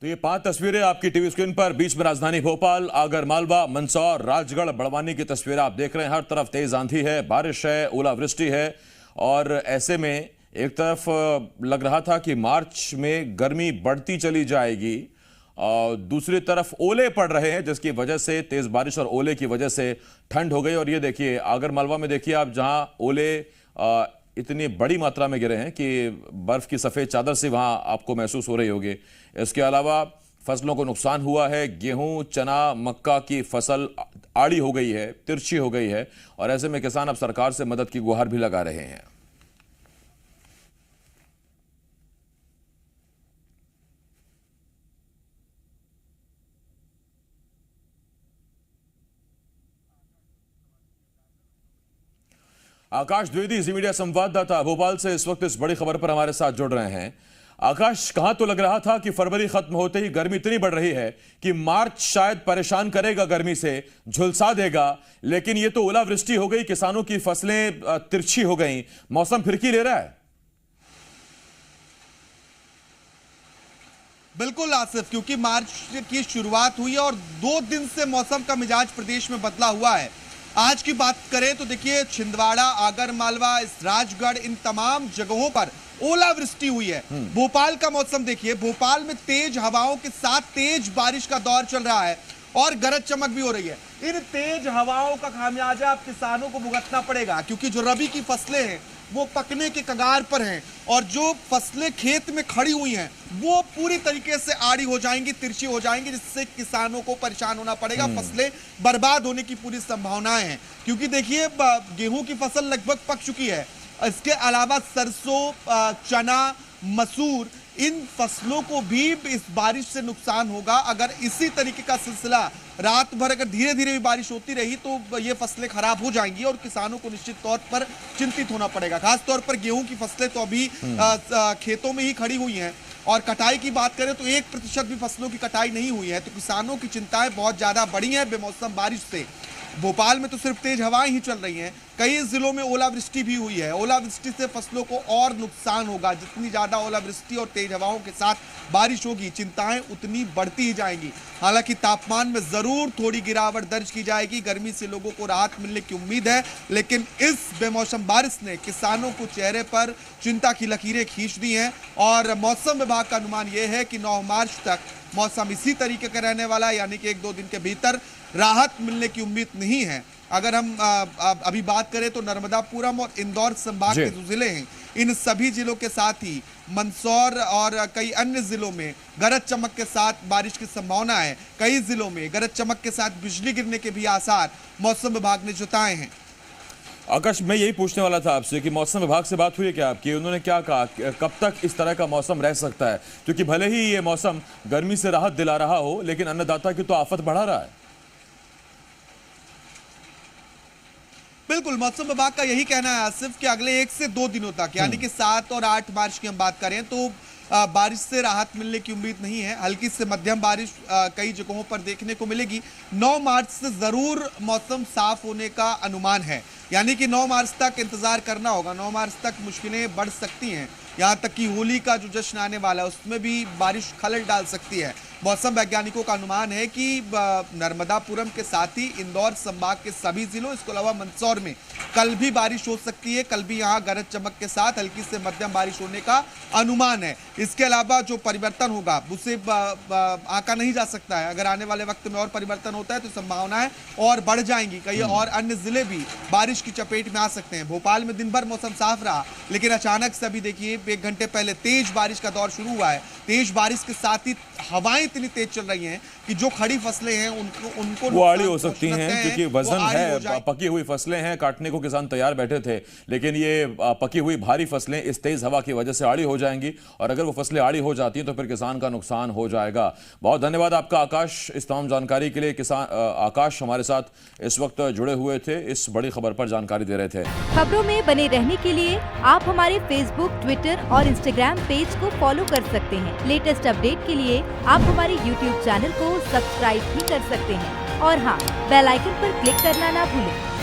तो ये 5 तस्वीरें आपकी टीवी स्क्रीन पर। बीच में राजधानी भोपाल, आगर मालवा, मंदसौर, राजगढ़, बड़वानी की तस्वीरें आप देख रहे हैं। हर तरफ तेज आंधी है, बारिश है, ओलावृष्टि है और ऐसे में एक तरफ लग रहा था कि मार्च में गर्मी बढ़ती चली जाएगी और दूसरी तरफ ओले पड़ रहे हैं, जिसकी वजह से तेज बारिश और ओले की वजह से ठंड हो गई। और ये देखिए आगर मालवा में देखिए आप, जहां ओले इतनी बड़ी मात्रा में गिरे हैं कि बर्फ की सफेद चादर से वहां आपको महसूस हो रही होगी। इसके अलावा फसलों को नुकसान हुआ है। गेहूं, चना, मक्का की फसल आड़ी हो गई है, तिरछी हो गई है और ऐसे में किसान अब सरकार से मदद की गुहार भी लगा रहे हैं। आकाश द्विवेदी, जी मीडिया संवाददाता, भोपाल से इस वक्त इस बड़ी खबर पर हमारे साथ जुड़ रहे हैं। आकाश, कहां तो लग रहा था कि फरवरी खत्म होते ही गर्मी इतनी बढ़ रही है कि मार्च शायद परेशान करेगा, गर्मी से झुलसा देगा, लेकिन ये तो ओलावृष्टि हो गई, किसानों की फसलें तिरछी हो गई, मौसम फिरकी ले रहा है। बिल्कुल आसिफ, क्योंकि मार्च की शुरुआत हुई है और 2 दिन से मौसम का मिजाज प्रदेश में बदला हुआ है। आज की बात करें तो देखिए छिंदवाड़ा, आगर मालवा, इस राजगढ़, इन तमाम जगहों पर ओलावृष्टि हुई है। भोपाल का मौसम देखिए, भोपाल में तेज हवाओं के साथ तेज बारिश का दौर चल रहा है और गरज चमक भी हो रही है। इन तेज हवाओं का खामियाजा अब किसानों को भुगतना पड़ेगा, क्योंकि जो रबी की फसलें हैं वो पकने के कगार पर हैं और जो फसलें खेत में खड़ी हुई हैं वो पूरी तरीके से आड़ी हो जाएंगी, तिरछी हो जाएंगी, जिससे किसानों को परेशान होना पड़ेगा। फसलें बर्बाद होने की पूरी संभावनाएं हैं, क्योंकि देखिए गेहूं की फसल लगभग पक चुकी है। इसके अलावा सरसों, चना, मसूर, इन फसलों को भी इस बारिश से नुकसान होगा। अगर इसी तरीके का सिलसिला रात भर अगर धीरे धीरे भी बारिश होती रही तो ये फसलें खराब हो जाएंगी और किसानों को निश्चित तौर पर चिंतित होना पड़ेगा। खास तौर पर गेहूं की फसलें तो अभी खेतों में ही खड़ी हुई हैं और कटाई की बात करें तो 1% भी फसलों की कटाई नहीं हुई है। तो किसानों की चिंताएं बहुत ज्यादा बढ़ी हैं बेमौसम बारिश से। भोपाल में तो सिर्फ तेज हवाएं ही चल रही हैं, कई जिलों में ओलावृष्टि भी हुई है। ओलावृष्टि से फसलों को और नुकसान होगा। जितनी ज्यादा ओलावृष्टि और तेज हवाओं के साथ बारिश होगी, चिंताएं उतनी बढ़ती ही जाएंगी। हालांकि तापमान में जरूर थोड़ी गिरावट दर्ज की जाएगी, गर्मी से लोगों को राहत मिलने की उम्मीद है, लेकिन इस बेमौसम बारिश ने किसानों को चेहरे पर चिंता की लकीरें खींच दी हैं और मौसम विभाग का अनुमान यह है कि 9 मार्च तक मौसम इसी तरीके का रहने वाला है, यानी कि 1-2 दिन के भीतर राहत मिलने की उम्मीद नहीं है। अगर हम अभी बात करें तो नर्मदापुरम और इंदौर संभाग के जो जिले हैं, इन सभी जिलों के साथ ही मंदसौर और कई अन्य जिलों में गरज चमक के साथ बारिश की संभावना है। कई जिलों में गरज चमक के साथ बिजली गिरने के भी आसार मौसम विभाग ने जताए हैं। आकाश, मैं यही पूछने वाला था आपसे कि मौसम विभाग से बात हुई है क्या आपकी? उन्होंने क्या कहा, कब तक इस तरह का मौसम रह सकता है? क्योंकि भले ही ये मौसम गर्मी से राहत दिला रहा हो, लेकिन अन्नदाता की तो आफत बढ़ा रहा है। बिल्कुल, मौसम विभाग का यही कहना है आसिफ कि अगले 1 से 2 दिनों तक, यानी कि 7 और 8 मार्च की हम बात करें तो बारिश से राहत मिलने की उम्मीद नहीं है। हल्की से मध्यम बारिश कई जगहों पर देखने को मिलेगी। 9 मार्च से जरूर मौसम साफ होने का अनुमान है, यानी कि 9 मार्च तक इंतजार करना होगा। 9 मार्च तक मुश्किलें बढ़ सकती हैं, यहाँ तक कि होली का जो जश्न आने वाला है उसमें भी बारिश खलल डाल सकती है। मौसम वैज्ञानिकों का अनुमान है कि नर्मदापुरम के साथ ही इंदौर संभाग के सभी जिलों, इसके अलावा मंदसौर में कल भी बारिश हो सकती है। कल भी यहाँ गरज चमक के साथ हल्की से मध्यम बारिश होने का अनुमान है। इसके अलावा जो परिवर्तन होगा उसे आंका नहीं जा सकता है। अगर आने वाले वक्त में और परिवर्तन होता है तो संभावनाएं और बढ़ जाएंगी। कई और अन्य जिले भी बारिश की चपेट में आ सकते हैं। भोपाल में दिन भर मौसम साफ रहा, लेकिन अचानक से अभी देखिए 1 घंटे पहले तेज बारिश का दौर शुरू हुआ है। तेज बारिश के साथ ही हवाएं इतनी तेज चल रही हैं कि जो खड़ी फसलें हैं उनको वो आड़ी हो सकती हैं, क्योंकि वजन है, पकी हुई फसलें हैं, काटने को किसान तैयार बैठे थे, लेकिन ये पकी हुई भारी फसलें इस तेज हवा की वजह से आड़ी हो जाएंगी और अगर वो फसलें आड़ी हो जाती हैं तो फिर किसान का नुकसान हो जाएगा। बहुत धन्यवाद आपका आकाश, इस तमाम जानकारी के लिए। आकाश हमारे साथ इस वक्त जुड़े हुए थे, इस बड़ी खबर पर जानकारी दे रहे थे। खबरों में बने रहने के लिए आप हमारे फेसबुक, ट्विटर और इंस्टाग्राम पेज को फॉलो कर सकते हैं। लेटेस्ट अपडेट के लिए आप हमारे YouTube चैनल को सब्सक्राइब भी कर सकते हैं और हाँ, बेल आइकन पर क्लिक करना ना भूलें।